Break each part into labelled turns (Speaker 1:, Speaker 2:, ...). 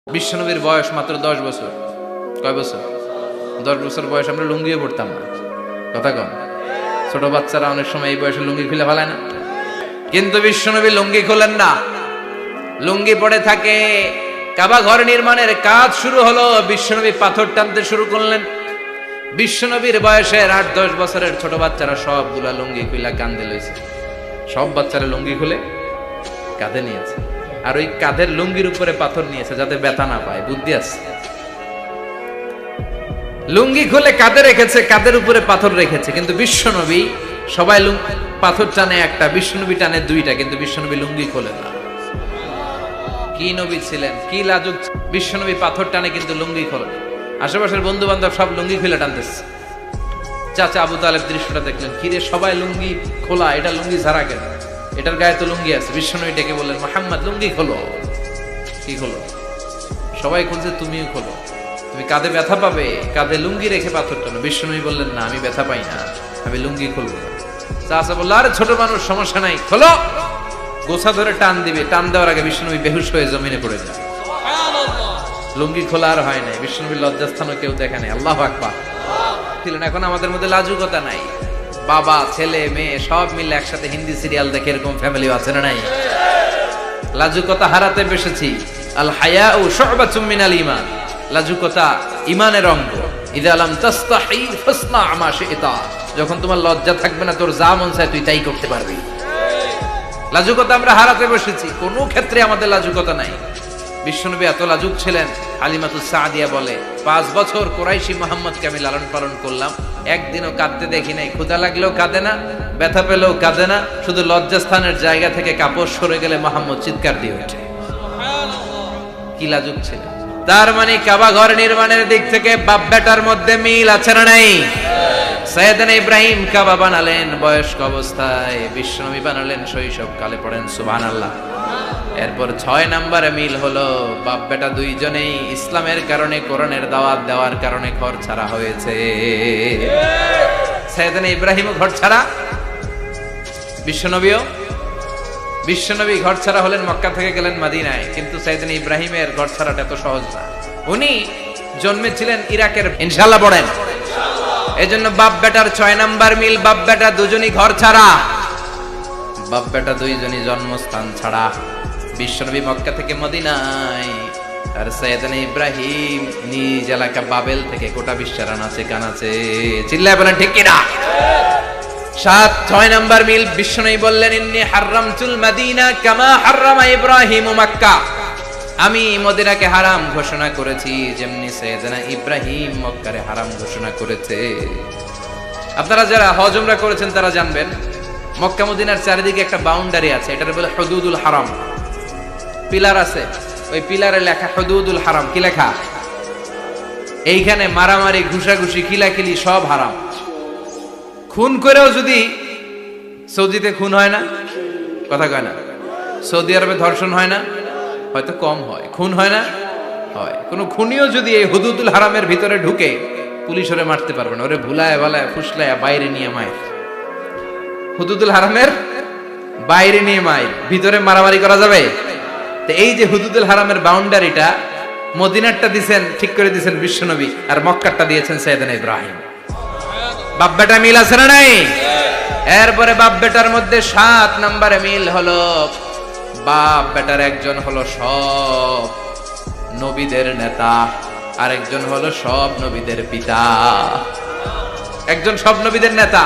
Speaker 1: বিশ্বনবীর বয়স মাত্র 10 বছর। কয় বছর? 10 বছর বয়স আমরা লুঙ্গিও পড়তাম না। কথা কন, ছোট বাচ্চারা অনেক সময় এই বয়সে লুঙ্গি খুলে ফেলায় না, কিন্তু বিশ্বনবী লুঙ্গি খোলেন না, লুঙ্গি পড়ে থাকে। কাবা ঘর নির্মাণের কাজ শুরু হলো, বিশ্বনবী পাথর টানতে শুরু করলেন। বিশ্বনবীর বয়সের 8-10 বছরের ছোট বাচ্চারা সবগুলা লুঙ্গি খুলে কাঁধে লইছে। সব বাচ্চারা লুঙ্গি খুলে কাঁধে নিয়েছে, আর ওই কাঁধের লুঙ্গির উপরে পাথর নিয়েছে যাতে ব্যথা না পায়। বুদ্ধি আছে। লুঙ্গি খুলে কাঁধে রেখেছে, কাঁধের উপরে পাথর রেখেছে, কিন্তু বিশ্বনবী সবাই পাথর টানে একটা, বিশ্বনবী টানে দুইটা, কিন্তু বিশ্বনবী লুঙ্গি খোলে না। কি নবী ছিলেন, কি লাজুক! বিশ্বনবী পাথর টানে কিন্তু লুঙ্গি খোলে। আশেপাশের বন্ধু বান্ধব সব লুঙ্গি খুলে টানতেছে। চাচা আবু তালেব দৃশ্যটা দেখলেন, কিরে সবাই লুঙ্গি খোলা, এটা লুঙ্গি ছাড়া কেন? এটার গায়ে তো লুঙ্গি আছে। বিশ্বনবী ডেকে বললেন, মুহাম্মদ লুঙ্গি খোলো। কি খোলো? সবাই খুলছে, তুমিও খোলো, তুমি কাঁধে ব্যথা পাবে, কাঁধে লুঙ্গি রেখে পাথর টানো। বিশ্বনবী বললেন, না আমি ব্যথা পাই না, আমি লুঙ্গি খুলবো না। চাচা বলল, আরে ছোট মানুষ, সমস্যা নাই, খোলো। গোছা ধরে টান দিবে, টান দেওয়ার আগে বিশ্বনবী বেহুশ হয়ে জমিনে পড়ে যায়। লুঙ্গি খোলা আর হয় নাই। বিশ্বনবীর লজ্জাস্থানও কেউ দেখে নাই। আল্লাহু আকবার। এখন আমাদের মধ্যে লাজুকতা নাই। বাবা ছেলে মেয়ে সব মিলে একসাথে হিন্দি সিরিয়াল দেখে, এরকম ফ্যামিলি আছে না নাই? লাজুকতা হারাতে বসেছি। আল হায়াউ শু'বাতুম মিনাল ঈমান। লাজুকতা ঈমানের অঙ্গ। ইযা লাম তাস্তাহি ফাসনা মা শি'তা। যখন তোমার লজ্জা থাকবে না, তোর যা মন চায় তুই তাই করতে পারবি। লাজুকতা আমরা হারাতে বসেছি, কোনো ক্ষেত্রে আমাদের লাজুকতা নাই। বিশ্বনবী এত লাজুক ছিলেন, হালিমাতুস সাদিয়া বলে, 5 বছর কুরাইশি মুহাম্মদকে আমি লালন পালন করলাম, একদিনও কাঁদতে দেখি নাই। ক্ষুধা লাগলেও কাঁদে না, ব্যথা পেলেও কাঁদে না, শুধু লজ্জাস্থানের জায়গা থেকে কাপড় সরে গেলে মুহাম্মদ চিৎকার দিয়ে ওঠে। কি লাজুক ছিলেন! তার মানে কাবা ঘর নির্মাণের দিক থেকে বাপ বেটার মধ্যে মিল আছে না নাই? সাইয়েদনা ইব্রাহিম কাবা বানালেন বয়স্ক অবস্থায়, বিশ্বনবী বানালেন শৈশবকালে। পড়েন সুবহানাল্লাহ। এরপর 6 নম্বরে মিল হলো, বাপ বেটা দুইজনেই ইসলামের কারণে, কোরআনের দাওয়াত দেওয়ার কারণে ঘর ছাড়া হয়েছে। সাইয়েদনা ইব্রাহিমও ঘর ছাড়া, বিশ্বনবী ঘর ছাড়া হলেন, মক্কা থেকে গেলেন মদিনায়। কিন্তু সাইয়েদনা ইব্রাহিমের ঘর ছাড়াটা এত সহজ না। উনি জন্মেছিলেন ইরাকের। ইনশাআল্লাহ পড়েন। এজন্য বাপ বেটার 6 নাম্বার মিল, বাপ বেটা দুজনই ঘর ছাড়া, বাপ বেটা দুইজনই জন্মস্থান ছাড়া। বিশ্বনবী মক্কা থেকে মদিনায়, আর সাইয়েদনা ইব্রাহিম নিজ এলাকা বাবেল থেকে গোটা বিশ্বের আনাচে কানাচে। চিল্লায় বলেন ঠিক কিনা? 6 নাম্বার মিল, বিশ্বনবী বললেন, ইন্নী হারামতুল মদিনা কামা হারামা ইব্রাহিম মক্কা। আমি মদিনাকে হারাম ঘোষণা করেছি যেমনি সাইয়েদনা ইব্রাহিম মক্কারে হারাম ঘোষণা করেছে। আপনারা যারা হজ উমরা করেছেন তারা জানবেন, মক্কা মদিনার চারিদিকে একটা বাউন্ডারি আছে, এটার বলে হুদুদুল হারাম। পিলার আছে, ওই পিলারে লেখা হুদুদুল হারাম। কি লেখা? এইখানে মারামারি, ঘুষাঘুষি, কিলাকিলি সব হারাম। খুন করেও যদি, সৌদিতে খুন হয় না, কথা কয় না? সৌদি আরবে ধর্ষণ হয় না, হয়তো কম হয়, খুন হয় না, হয়। কোন খুনিও যদি এই হুদুদুল হারামের ভিতরে ঢুকে, পুলিশ ওরে মারতে পারবে না। ওরে ভুলায় ভালায় ফুসলায় বাইরে নিয়ে মায়ের। হুদুদুল হারামের বাইরে নিয়ে মায়ের, ভিতরে মারামারি করা যাবে? তো এই যে হুদুদুল হারামের বাউন্ডারিটা, মদিনারটা দিয়েছেন, ঠিক করে দিয়েছেন বিশ্বনবী, আর মক্কারটা দিয়েছেন সাইয়েদনা ইব্রাহিম। বাপ বেটা মিল আছে না নাই? এরপরে বাপ বেটার মধ্যে 7 নম্বরে মিল হলো, বাপ বেটার একজন হলো সব নবীদের নেতা, আর একজন হলো সব নবীদের পিতা। একজন সব নবীদের নেতা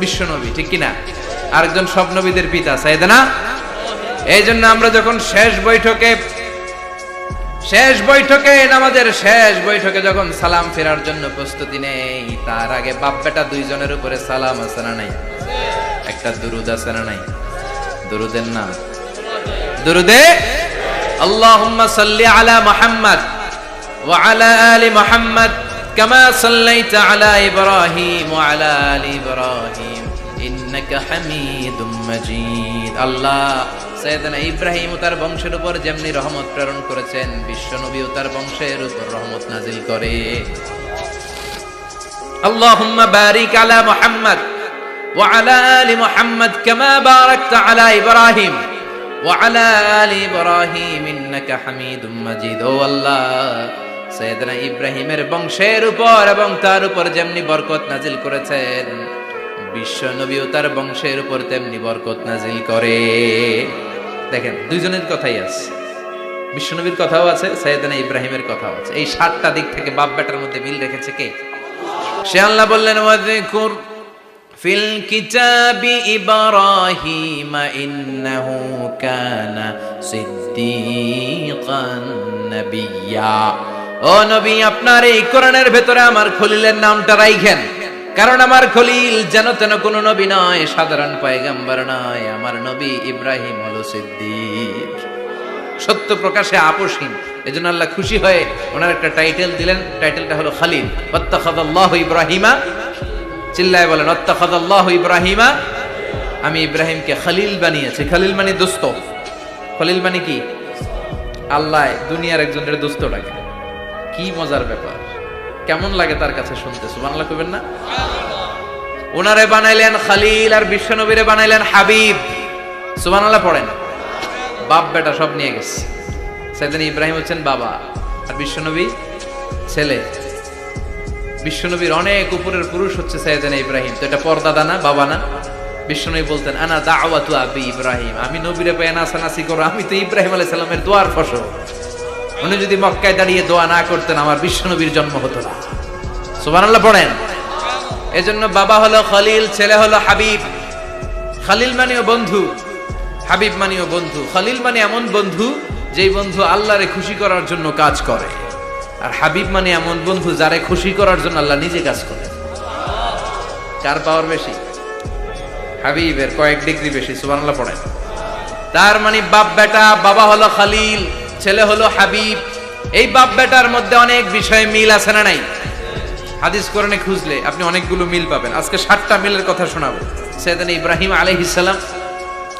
Speaker 1: বিশ্বনবী, ঠিক কিনা? আরেকজন সব নবীদের পিতা সাইয়েদনা। এই জন্য আমরা যখন শেষ বৈঠকে নামাজের শেষ বৈঠকে যখন সালাম ফেরার জন্য প্রস্তুতি নেই, তার আগে বাপ বেটা দুইজনের উপরে সালাম আছে না নাই? একটা দুরুদ আছে না নাই? দুরুদের নাম দুরুদে আল্লাহুম্মা সাল্লি আলা মুহাম্মদ ওয়া আলা আলি মুহাম্মদ কামা সাল্লাইতা আলা ইব্রাহিম ওয়া আলা আলি ইব্রাহিম ইন্নাকা হামিদুম মাজিদ। আল্লাহ সাইয়েদনা ইব্রাহিম ও তার বংশের উপর যেমনি রহমত প্রেরণ করেছেন, বিশ্বনবী ও তার বংশের উপর রহমত নাজিল করে। আল্লাহুম্মা বারিক আলা মুহাম্মদ ওয়া আলা আলি মুহাম্মদ কামা বারাকতা আলা ইব্রাহিম ওয়া আলা আলি ইব্রাহিম ইন্নাকা হামিদুম মাজিদ। ও আল্লাহ, সাইয়েদনা ইব্রাহিমের বংশের উপর এবং তার উপর যেমনি বরকত নাজিল করেছেন, বিশ্ব নবীও তার বংশের উপর তেমনি বরকত নাজিল করে। দেখেন, দুইজনের কথাই আছে, বিশ্ব নবীর কথাও আছে, সাইয়েদনা ইব্রাহিমের কথাও আছে। এই 7টা দিক থেকে বাপ বেটার মধ্যে মিল রেখেছে কে? সে আল্লাহ বললেন, ওয়াযকুর ফিল কিতাবি ইব্রাহিম ইন্নাহু কানা সিদ্দীকান নাবিয়্যা। ও নবী, আপনার এই কোরআনের ভেতরে আমার খলিলের নামটা রাখেন, কারণ আমার খলিল যেন তেন কোন নবী নয়, সাধারণ পয়গম্বর নয়। আমার নবী ইব্রাহিম হলো সিদ্দিক, সত্য প্রকাশে আপোষহীন। এজন্য আল্লাহ খুশি হয়ে ওনার একটা টাইটেল দিলেন, টাইটেলটা হলো খলিল। ওয়াত্তাখাযাল্লাহু ইব্রাহিমা, চিল্লায় বলেন ওয়াত্তাখাযাল্লাহু ইব্রাহিমা, আমি ইব্রাহিমকে খলিল বানিয়েছি। খলিল মানে দোস্ত। খলিল মানে কি? আল্লাহ দুনিয়ার একজনের দোস্ত ডাকে। কি মজার ব্যাপার, কেমন লাগে তার কাছে শুনতে? সুবহানাল্লাহ কইবেন না? ওনারে বানাইলেন খলিল আর বিশ্ব নবীরে বানাইলেন হাবিব। সুবহানাল্লাহ পড়েন। বাপ বেটা সব নিয়ে গেছে। সাইয়েদনা ইব্রাহিম হচ্ছেন বাবা আর বিশ্বনবী ছেলে। বিশ্বনবীর অনেক উপরের পুরুষ হচ্ছে সাইয়েদনা ইব্রাহিম। তো এটা পরদাদা না, বাবা না? বিশ্বনবী বলতেন, আনা দাওয়াতু আবি ইব্রাহিম, আমি নবীরে পেয়ে নাচানাচি করো, আমি তো ইব্রাহিম আলাইহিস সালামের দোয়ার ফসল। উনি যদি মক্কায় দাঁড়িয়ে দোয়া না করতেন, আমার বিশ্বনবীর জন্ম হতো না। সুবহানাল্লাহ পড়েন। এজন্য বাবা হলো খলিল, ছেলে হলো হাবিব। খলিল মানেও বন্ধু, হাবিব মানেও বন্ধু। খলিল মানে এমন বন্ধু যেই বন্ধু আল্লাহরে খুশি করার জন্য কাজ করে, আর হাবিব মানে এমন বন্ধু যারে খুশি করার জন্য আল্লাহ নিজে কাজ করে। কার পাওয়ার বেশি? হাবিবের কয়েক ডিগ্রি বেশি। সুবহানাল্লাহ পড়েন। তার মানে বাপ বেটা, বাবা হলো খলিল, ছেলে হলো হাবিব। এই বাপ বেটার মধ্যে অনেক বিষয়ে মিল আছে না নাই? হাদিস কোরআনে খুঁজলে আপনি অনেকগুলো মিল পাবেন। আজকে 7টা মিলের কথা শোনাবো। সাইয়েদনা ইব্রাহিম আলাইহিস সালাম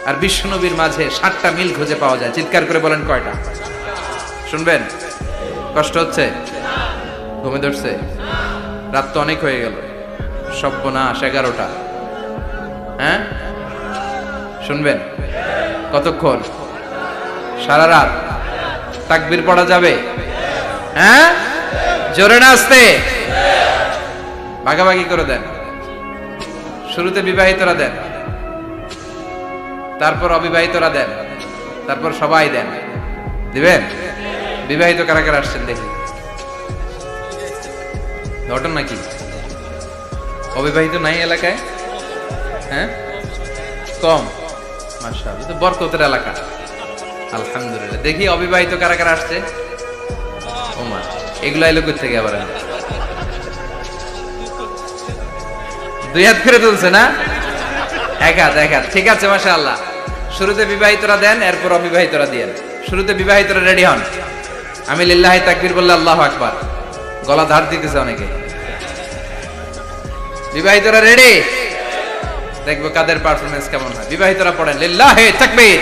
Speaker 1: আর বিশ্বনবীর মাঝে 7টা মিল খুঁজে পাওয়া যায়। চিৎকার করে বলেন কয়টা? শুনবেন? কষ্ট হচ্ছে? ঘুমে ধরছে? রাত তো অনেক হয়ে গেল। সর্বনাশ, 11টা। হ্যাঁ, শুনবেন? কতক্ষণ? সারা রাত। তাকবীর পড়া যাবে? হ্যাঁ, জোরে না আস্তে? ভাগাভাগি করে দেন। শুরুতে বিবাহিতরা দেন, তারপর অবিবাহিতরা দেন, তারপর সবাই দেন। দিবেন? বিবাহিত কারা কারা আসছেন দেখি? ঘটন নাকি? অবিবাহিত নাই এলাকায়? হ্যাঁ, কম। মাশাআল্লাহ, তো বরকতের এলাকা। আলহামদুলিল্লাহ। দেখি অবিবাহিত কারা কারা আসছে? ওমা, এগুলা এলো কই থেকে আবার? 2 হাত করে তুলছে না? 1 হাত, 1 হাত। ঠিক আছে, মাশাআল্লাহ। শুরুতে বিবাহিতরা দেন, এরপর অবিবাহিতরা দিয়েন। শুরুতে বিবাহিতরা রেডি হন। আমি লিল্লাহি তাকবীর বললে আল্লাহু আকবার। গলা ধার দিতেছে অনেকে। বিবাহিতরা রেডি? দেখবো কাদের পারফরম্যান্স কেমন হয়। বিবাহিতরা পড়েন লিল্লাহি তাকবীর।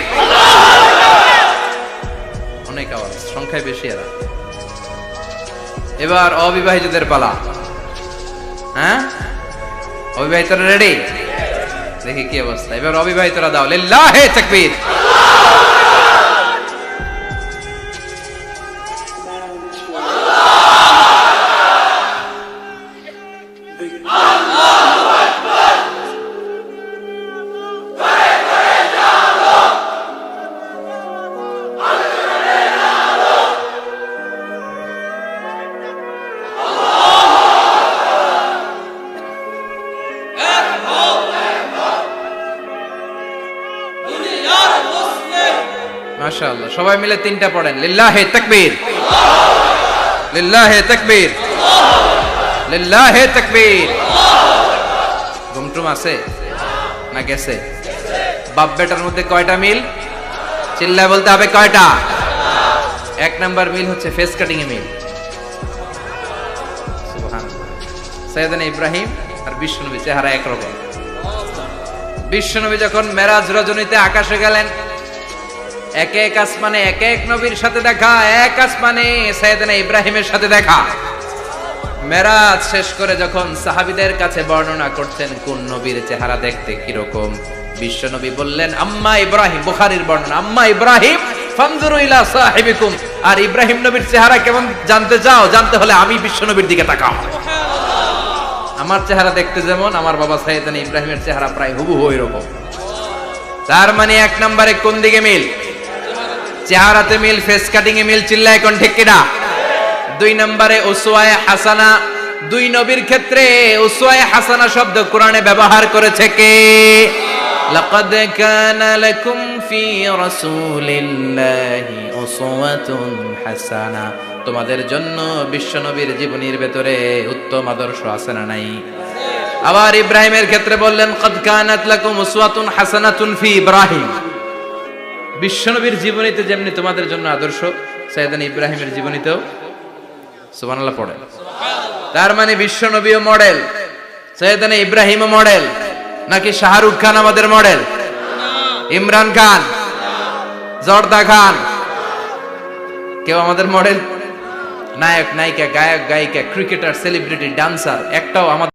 Speaker 1: অনেক আওয়াজ, সংখ্যায় বেশি এরা। এবার অবিবাহিতদের পালা। হ্যাঁ, অবিবাহিতরা রেডি? দেখি কি অবস্থা। এবার অবিবাহিতরা দাও লিল্লাহি তাকবীর। মাশাআল্লাহ, সবাই মিলে 3টা পড়েন লিল্লাহি তাকবীর, লিল্লাহি তাকবীর, লিল্লাহি তাকবীর। ঘুমটুম আছে না গেছে? বাপ বেটার মধ্যে কয়টা মিল? চিল্লায় বলতে হবে কয়টা? 1 নাম্বার মিল হচ্ছে ফেস কাটিং এ মিল। সুবহানাল্লাহ। সাইয়েদনা ইব্রাহিম আর বিশ্বনবী চেহারা একরকম। বিশ্বনবী যখন মেরাজ রজনীতে আকাশে গেলেন, এক এক আসমানে এক এক নবীর সাথে দেখা, এক আসমানে সাইয়েদনা ইব্রাহিমের সাথে দেখা। মেরাজ শেষ করে যখন সাহাবীদের কাছে বর্ণনা করছেন কোন নবীর চেহারা দেখতে কিরকম, বিশ্বনবী বললেন আম্মা ইব্রাহিম, বুখারীর বর্ণনা, আম্মা ইব্রাহিম ফানজুরু ইলা সাহিবিকুম, আর ইব্রাহিম নবীর চেহারা কেমন জানতে চাও? জানতে হলে আমি বিশ্বনবীর দিকে তাকাও। আমার চেহারা দেখতে যেমন, আমার বাবা সাইয়েদনা ইব্রাহিমের চেহারা প্রায় হুবহু এরকম। তার মানে এক নম্বরে কোন দিকে মিল? চেহারাতে মিল, ফেস কাটিং এ মিল, চিল্লায় কোন ঠিক কিনা? দুই নম্বরে উসওয়ায়ে হাসানা, দুই নবীর ক্ষেত্রে উসওয়ায়ে হাসানা শব্দ কোরআনে ব্যবহার করেছে কে? লাকাদ কানা লাকুম ফি রাসূলিল্লাহি উসওয়াতুন হাসানা, তোমাদের জন্য বিশ্বনবীর জীবনীর ভেতরে উত্তম আদর্শ আছে না নাই? আবার ইব্রাহিমের ক্ষেত্রে বললেন কদ কানাত লাকুম উসওয়াতুন হাসানাতুন ফি ইব্রাহিম, বিশ্বনবীর জীবনীতে যেমনি তোমাদের জন্য আদর্শ, সাইয়েদনা ইব্রাহিমের জীবনীতেও সুবহানাল্লাহ পড়ে। তার মানে বিশ্বনবীও মডেল, সাইয়েদনা ইব্রাহিমও মডেল, নাকি শাহরুখ খান আমাদের মডেল? ইমরান খান, জর্দা খান, কেউ আমাদের মডেল? নায়ক নায়িকা, গায়ক গায়িকা, ক্রিকেটার, সেলিব্রিটি, ডান্সার, একটাও আমাদের